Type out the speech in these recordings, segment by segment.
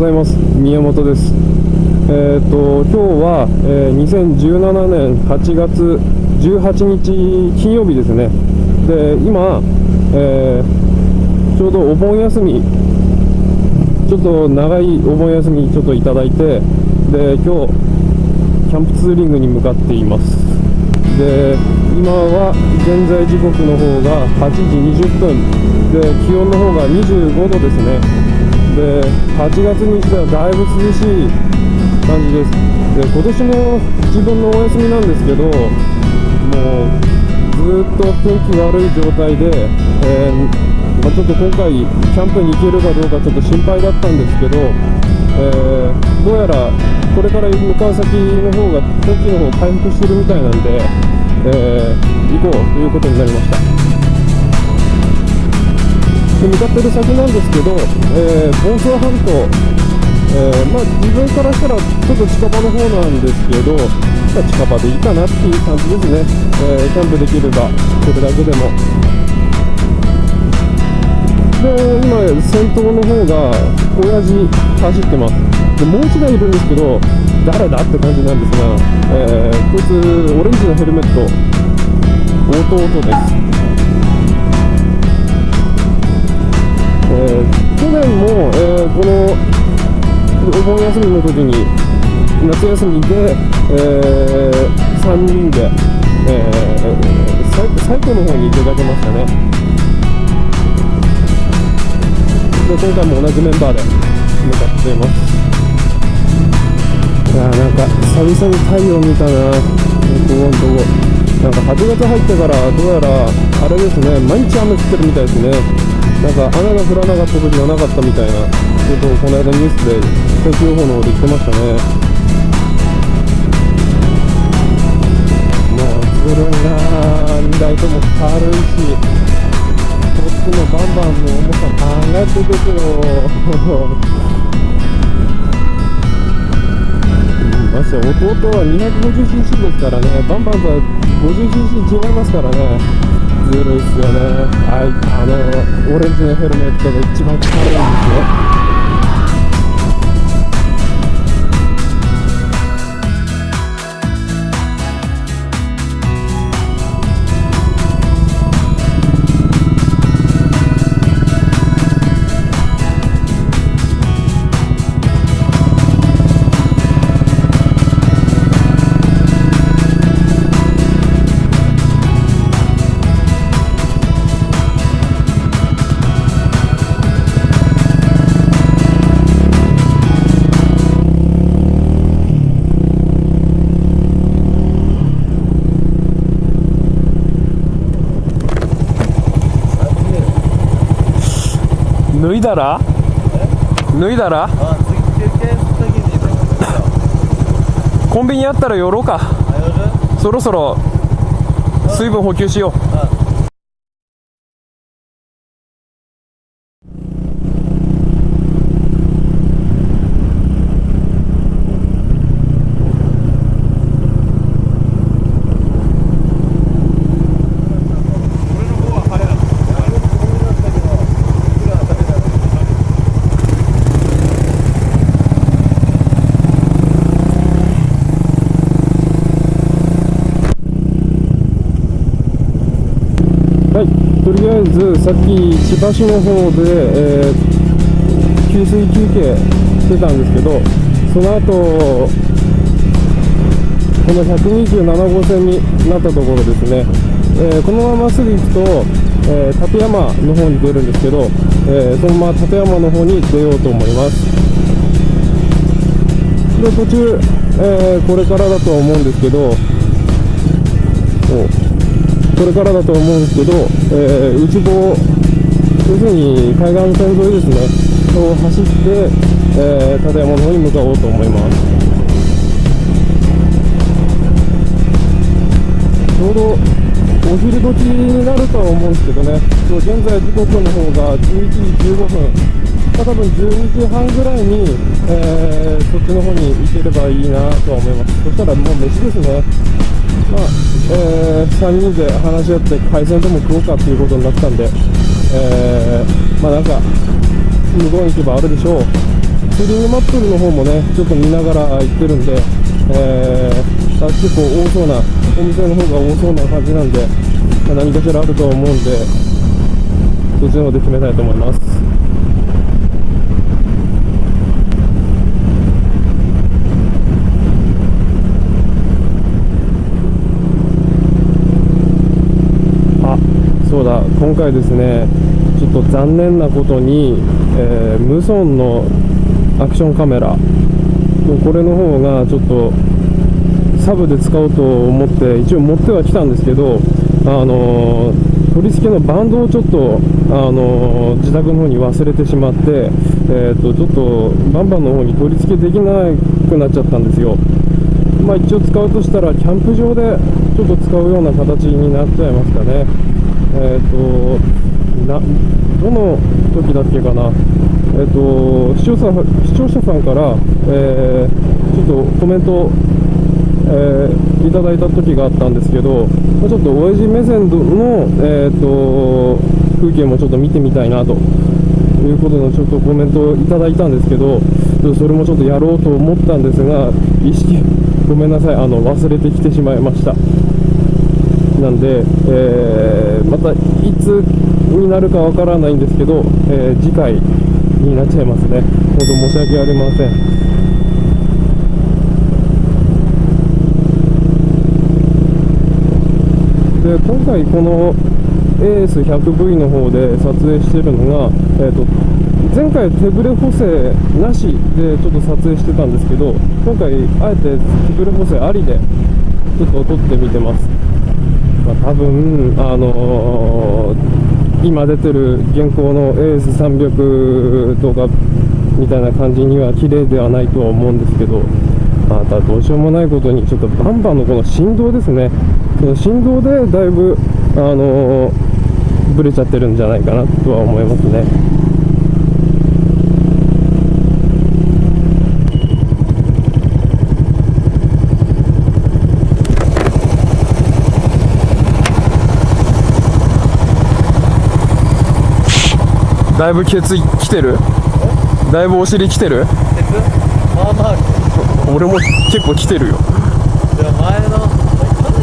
ざいます。宮本です。今日は、2017年8月18日金曜日ですね。で、今、ちょうどお盆休み、ちょっと長いお盆休みちょっといただいて、で、今日、キャンプツーリングに向かっています。で、今は現在時刻の方が8時20分で、気温の方が25度ですね。で、8月にしてはだいぶ涼しい感じです。で、今年の自分のお休みなんですけど、もうずっと天気悪い状態で、ちょっと今回キャンプに行けるかどうかちょっと心配だったんですけど、どうやらこれから向かう先の方が天気の方回復してるみたいなんで、行こうということになりました。で、向かってる先なんですけど、房総半島、自分からしたらちょっと近場の方なんですけど、近場でいいかなっていう感じですね。キャンプできればそれだけでも。で、今先頭の方が親父走ってます。で、もう一台いるんですけど、誰だって感じなんですが、こいつオレンジのヘルメット、弟です。去年も、このお盆休みの時に夏休みで、3人で、最古の方に出かけましたね。で、今回も同じメンバーで向かっています。いやー、なんか久々に太陽見たな。なんか8月入ってからどうやらあれですね、毎日雨降ってるみたいですね。なんか雨が降らなかった時はなかったみたいなことをこの間ニュースで天気予報の方で言ってましたね。もうずるいなー、2台とも軽いし、こっちのバンバンの重さ考えてですよ。まして弟は 250cc ですからね、バンバンとは 50cc 違いますからね。ずるいっすよね。オレンジのヘルメットが一番軽いんですよ。脱いだらコンビニあったら寄ろうか。そろそろ水分補給しよう。はい、とりあえずさっき千葉市の方で、給水休憩してたんですけど、その後この127号線になったところですね。このまますぐ行くと、立山の方に出るんですけど、そのまま立山の方に出ようと思います。で、途中、これからだとは思うんですけど、これからだと思うんですけど、内房、要するに海岸線沿いですね、を走って、立山の方に向かおうと思います。ちょうどお昼時になるとは思うんですけどね、現在時刻の方が11時15分、多分12時半ぐらいに、そっちの方に行ければいいなとは思います。そしたらもう飯ですね。3人で話し合って海鮮でも食おうかっていうことになったんで、なんか向こうに行けばあるでしょう。ツーリングマップの方もねちょっと見ながら行ってるんで、結構多そうなお店の方が多そうな感じなんで、何かしらあると思うんでそっちの方で決めたいと思います。そうだ、今回ですね、ちょっと残念なことに、無損のアクションカメラ、これの方がちょっとサブで使おうと思って一応持ってはきたんですけど、取り付けのバンドをちょっと、自宅の方に忘れてしまって、ちょっとバンバンの方に取り付けできなくなっちゃったんですよ。まあ、一応使うとしたらキャンプ場でちょっと使うような形になっちゃいますかね。どの時だっけかな、視聴者さんから、ちょっとコメント、いただいた時があったんですけど、ちょっと親父目線の、風景もちょっと見てみたいなということのちょっとコメントをいただいたんですけど、それもちょっとやろうと思ったんですが、ごめんなさい、忘れてきてしまいました。なんで、またいつになるかわからないんですけど、次回になっちゃいますね。本当申し訳ありません。で、今回この AS100V の方で撮影しているのが、前回手ブレ補正なしでちょっと撮影してたんですけど、今回あえて手ブレ補正ありでちょっと撮ってみてます。多分、今出てる現行の AS300 とかみたいな感じには綺麗ではないとは思うんですけど、またどうしようもないことにちょっとバンバンのこの振動ですね、その振動でだいぶブレちゃってるんじゃないかなとは思いますね。だいぶケツ来てる？だいぶお尻来てる？まあまあ俺も結構来てるよ。でも前の去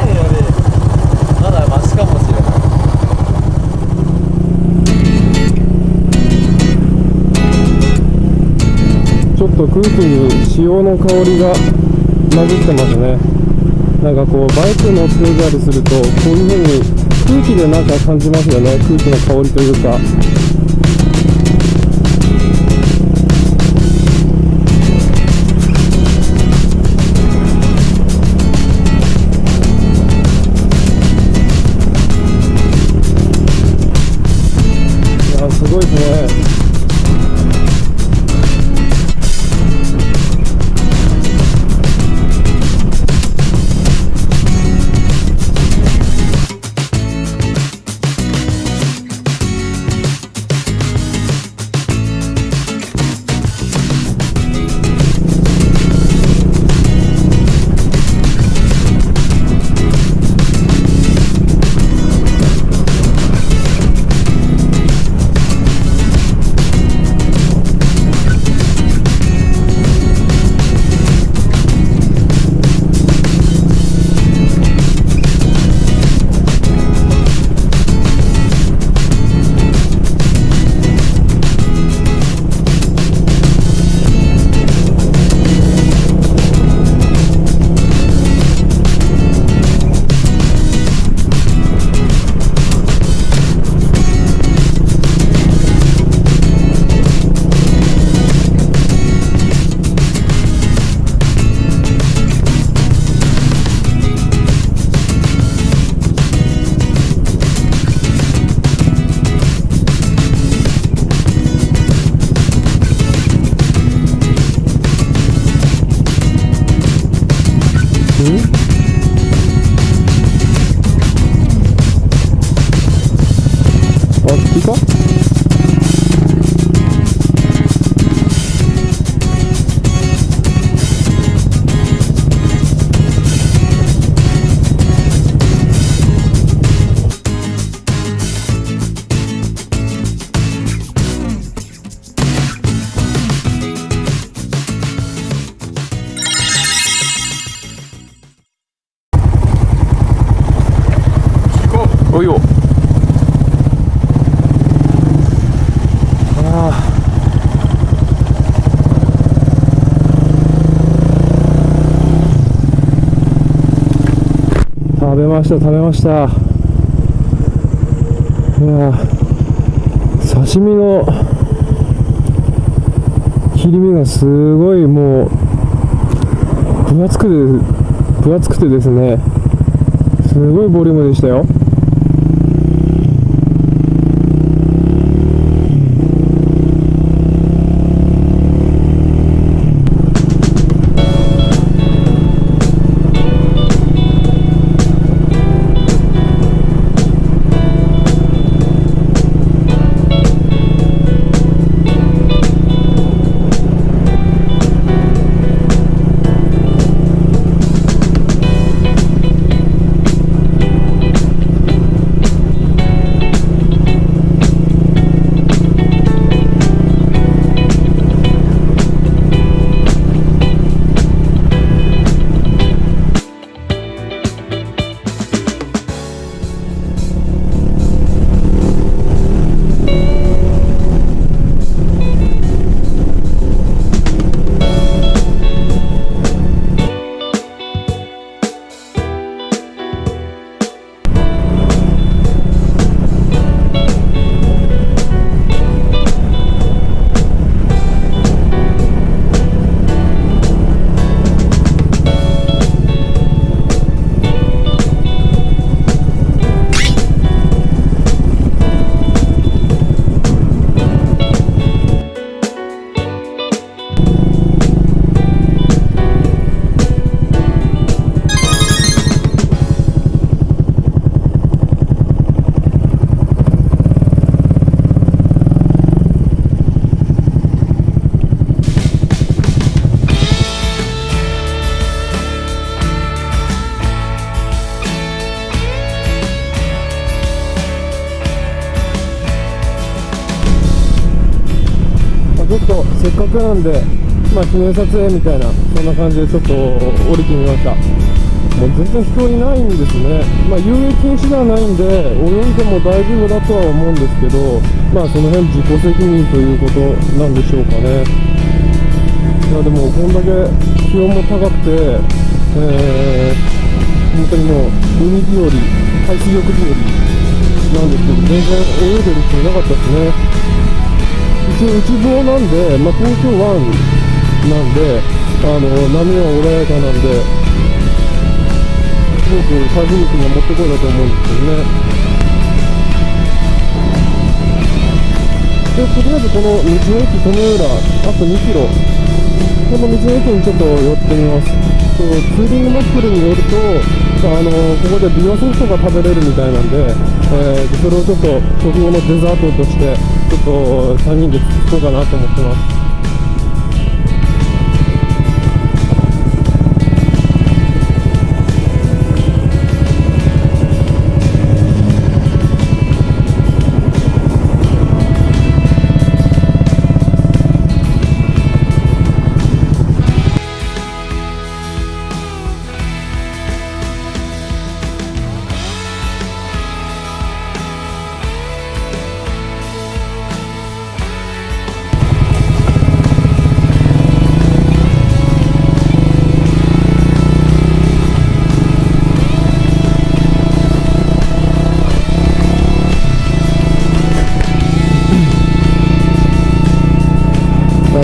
年よりまだマシかもしれない。ちょっと空気に潮の香りが混じってますね。なんかこうバイク乗ってたりするとこういう風に空気でなんか感じますよね。空気の香りというか。すごいですね。べました食べました。いや刺身の切り身がすごいもう分厚くてですね、すごいボリュームでしたよ。ちょっとせっかくなんで、記念撮影みたいな、そんな感じでちょっと降りてみました。もう全然人いないんですね。遊泳禁止ではないんで、泳いでも大丈夫だとは思うんですけど、その辺自己責任ということなんでしょうかね。いやでも、こんだけ気温も高くて、本当にもう海日和、海水浴日和なんですけど、全然泳いでる人いなかったですね。一応内房なんで、東京湾なんで、波は穏やかなんで、すごく海水浴にはもってこいだと思うんですけどね。で、とりあえずこの道の駅富浦、あと2キロ、この道の駅にちょっと寄ってみます。ツーリングマップルによると、ここでビワソフトが食べれるみたいなんで、それをちょっと食後のデザートとして、ちょっと3人で作ろうかなと思ってます。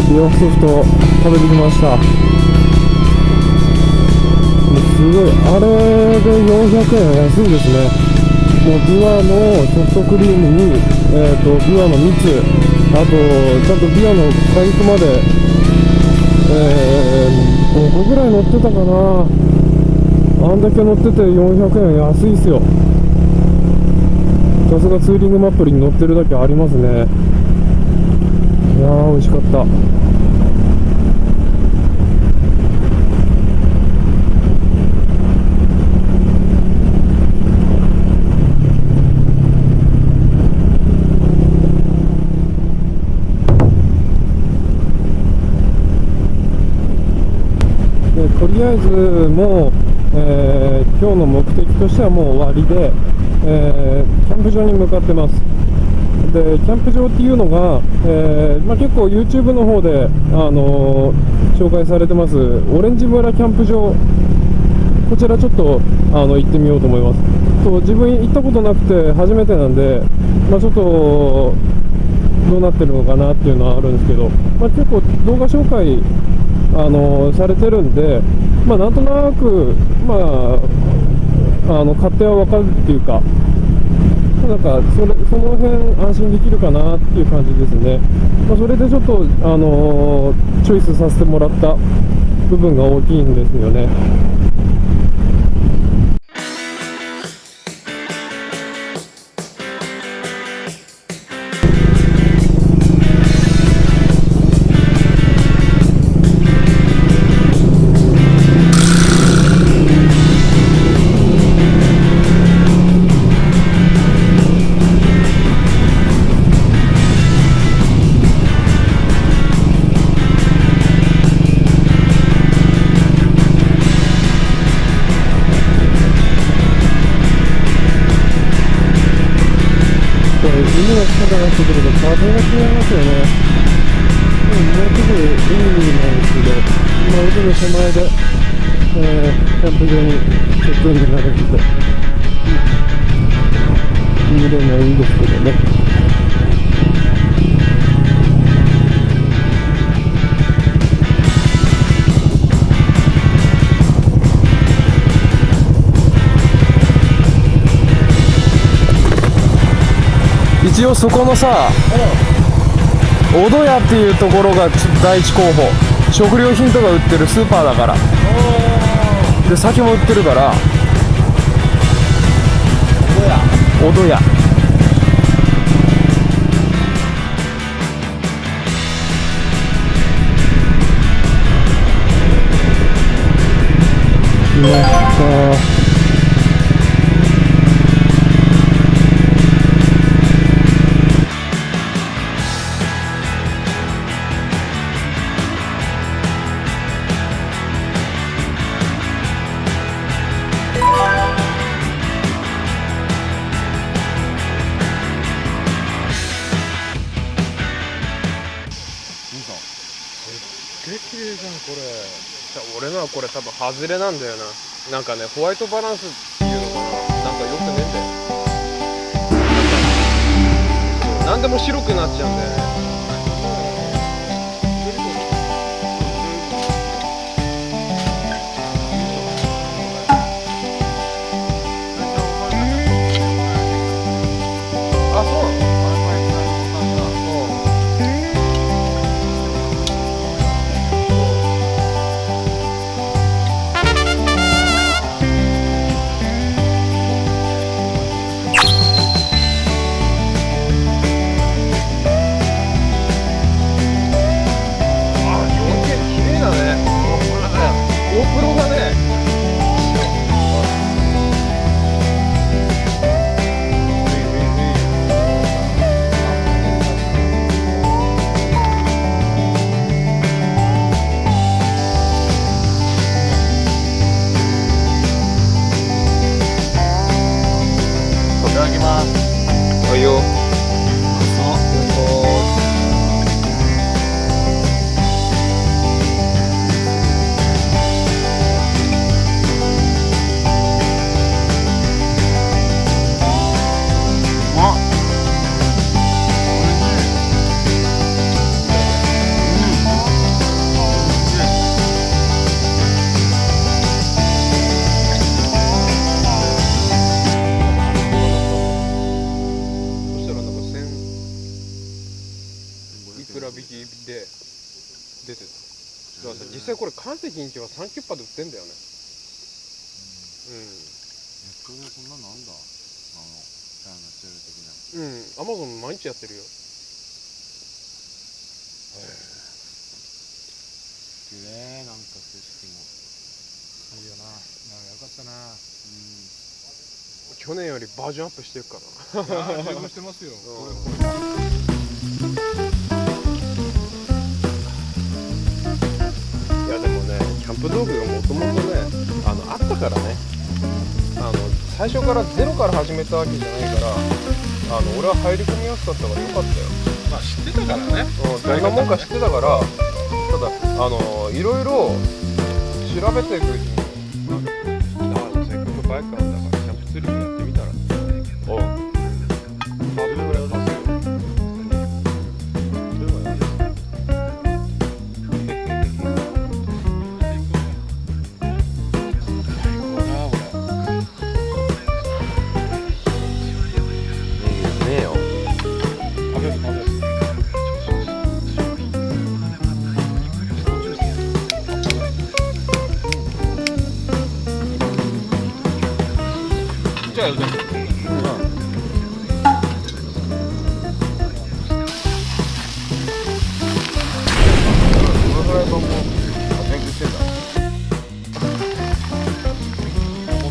ビワソフト食べてきました。すごい、あれで400円は安いですね。もうビワのソフトクリームに、ビワの蜜、あとちゃんとビワの果肉まで、5個ぐらい乗ってたかな。あんだけ乗ってて400円安いっすよ。さすがツーリングマップルに乗ってるだけありますね。いやー美味しかった。でとりあえずもう、今日の目的としてはもう終わりで、キャンプ場に向かってます。でキャンプ場っていうのが、結構 YouTube の方で、紹介されてますオレンジ村キャンプ場こちらちょっと行ってみようと思います。そう、自分行ったことなくて初めてなんで、まあ、ちょっとどうなってるのかなっていうのはあるんですけど、まあ、結構動画紹介されてるんで、まあ、なんとなく、まあ、勝手は分かるっていうか、なんかその辺安心できるかなっていう感じですね。まあ、それでちょっと、チョイスさせてもらった部分が大きいんですよね。海の近くになってくると風が違いますよね。もうすぐ海なんですけど、今海の手前で、キャンプ場にチェックインになるので、見れないんですけどね。一応そこのさ、おどやっていうところが第一候補、食料品とか売ってるスーパーだから、で酒も売ってるから、おどや綺麗じゃんこれ。俺のはこれ多分外れなんだよな。なんかね、ホワイトバランスっていうのかな、なんかよくねえんだよ。なんでも白くなっちゃうんだよね。あ、そうなの？はいよ。いくら引きで出てた。だからさ、実際これ関西近畿は3キュッパで売ってんだよね。うん。ネットでそんなのあんだ。チャイナセール的な。うん。アマゾン毎日やってるよ。綺麗、なんか景色もいいよな。なんかよかったな。去年よりバージョンアップしてるからな。十分してますよ。いやでもね、キャンプ道具がもともとね、あったからね。最初からゼロから始めたわけじゃないから、俺は入り込みやすかったからよかったよ。まあ知ってたからね。どんなもんか知ってたから、ただいろいろ調べていくうちに、バイクあんだからキャンプツーリングやってみたら。おう。油パスよ。ねえよ。食べる。じゃあ、本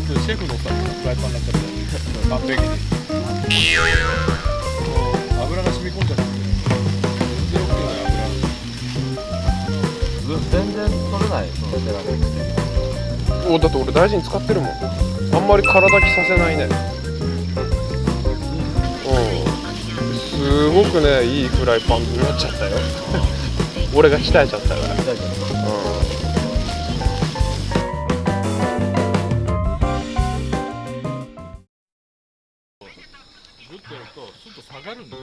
当にシェフのさ、フライパンになっちゃって完璧にもう油が染み込んじゃって全然 OK だよ全然取れない、そのセラミック。油だって俺大事に使ってるもん。あんまり空炊きさせないね。すごくね、いいフライパンになっちゃったよ俺が鍛えちゃったから。グッとやるとちょっと下がるんだよ。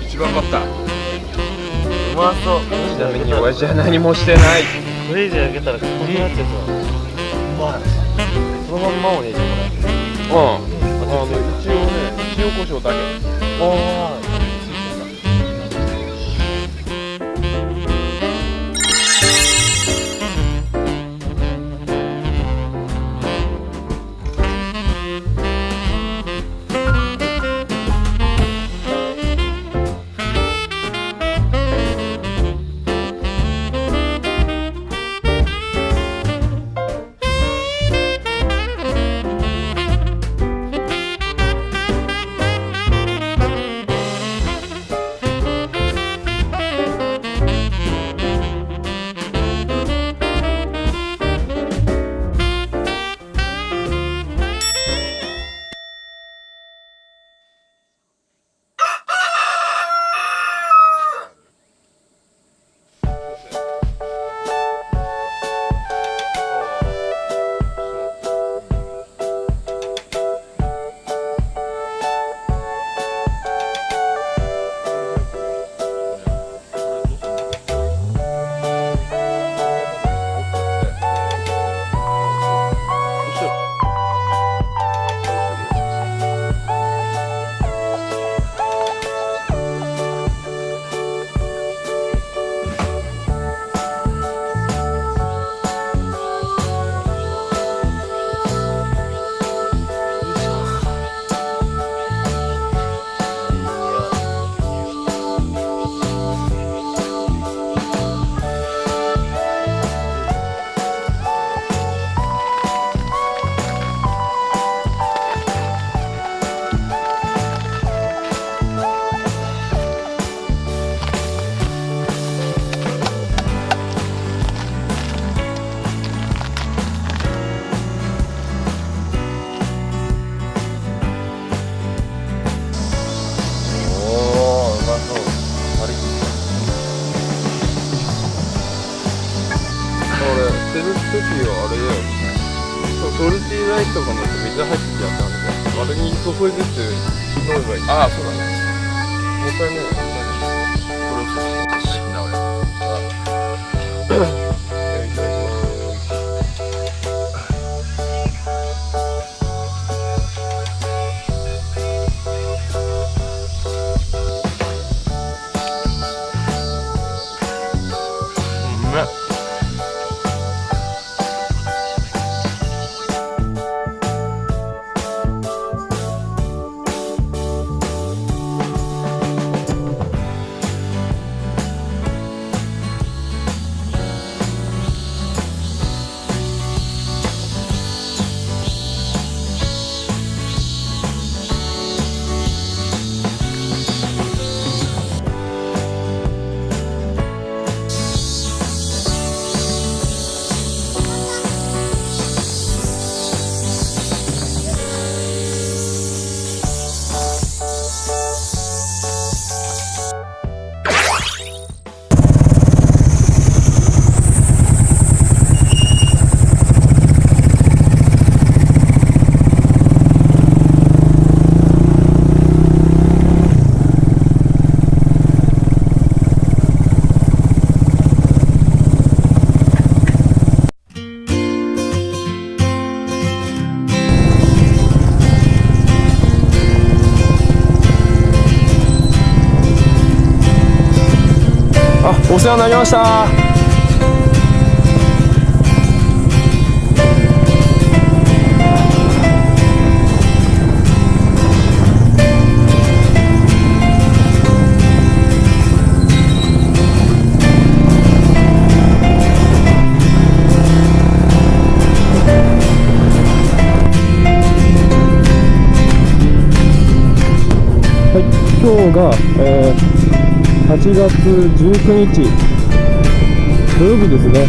一番バッター。うまそう。ちなみに親父は何もしてない。フレーズ開けたらこんなやつやつだ。うまい。そのまんまお姉ちゃんこれ。一応ね、塩コショウだけ。ああ。してる時はあれだよ。トルティーライスとかの水入ってきやつあるじゃん。あれに注いでって飲めばいい。ああ、そうだね。もう一回ね、これをそう死んだ俺。いただきます。うめっ。あ、お世話になりました。はい、今日が、8月19日土曜日ですね。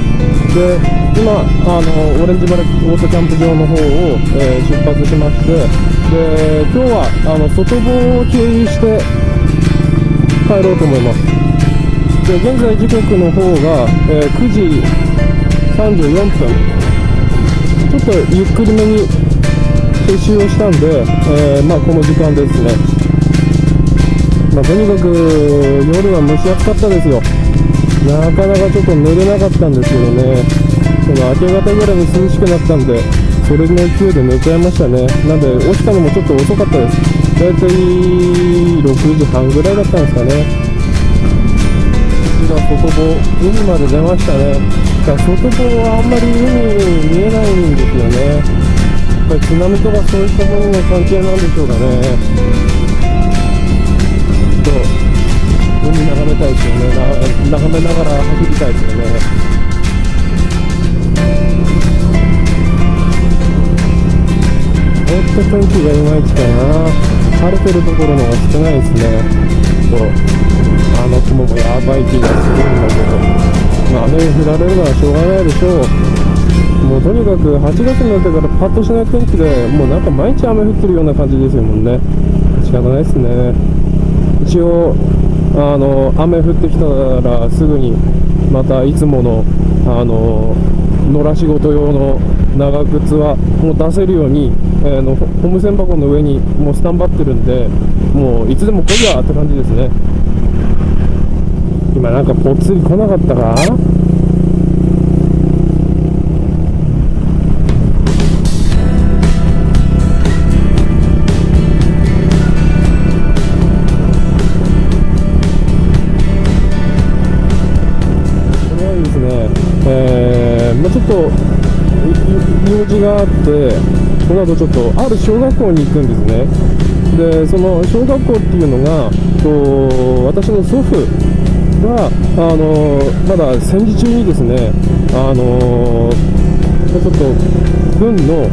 で、今オレンジバレオートキャンプ場の方を、出発しまして、で今日は外房を経由して帰ろうと思います。で、現在時刻の方が、9時34分、ちょっとゆっくりめに撤収をしたんで、まあこの時間ですね。まあ、とにかく夜は蒸し暑かったですよ。なかなかちょっと寝れなかったんですけどね、その明け方ぐらいに涼しくなったんで、それの勢いで寝ちゃいましたね。なんで起きたのもちょっと遅かったです。だいたい6時半ぐらいだったんですかね。今外房、海まで出ましたね。だから外房はあんまり海見えないんですよね。やっぱり津波とかそういったものの関係なんでしょうかね。海眺めたいですよね。眺めながら走りたいですよね。ちょっと天気がいまいちかな。晴れてるところの方が少ないですね。雲もやばい気がするんだけど、まあ、雨に降られるのはしょうがないでしょう。もうとにかく8月になってからパッとしない天気で、もうなんか毎日雨降ってるような感じですよもんね。仕方ないですね。一応雨降ってきたらすぐにまたいつもの野良仕事用の長靴はもう出せるように、ホーム船箱の上にもうスタンバってるんで、もういつでも来いやって感じですね。今なんかぽっつり来なかったか。まあ、ちょっと用事があって、この後ちょっとある小学校に行くんですね。で、その小学校っていうのが私の祖父がまだ戦時中にですね、ちょっと軍の、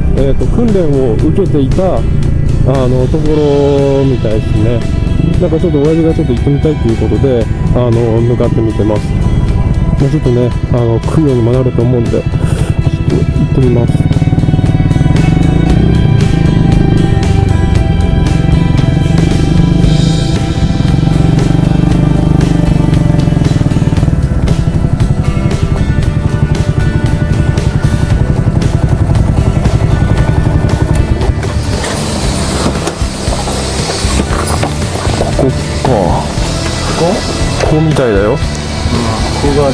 訓練を受けていたところみたいですね。なんかちょっと親父がちょっと行ってみたいということで向かってみてます。もうちょっとね、来るようにもなると思うんで、ちょっと行ってみます。ここみたいだよ。ここが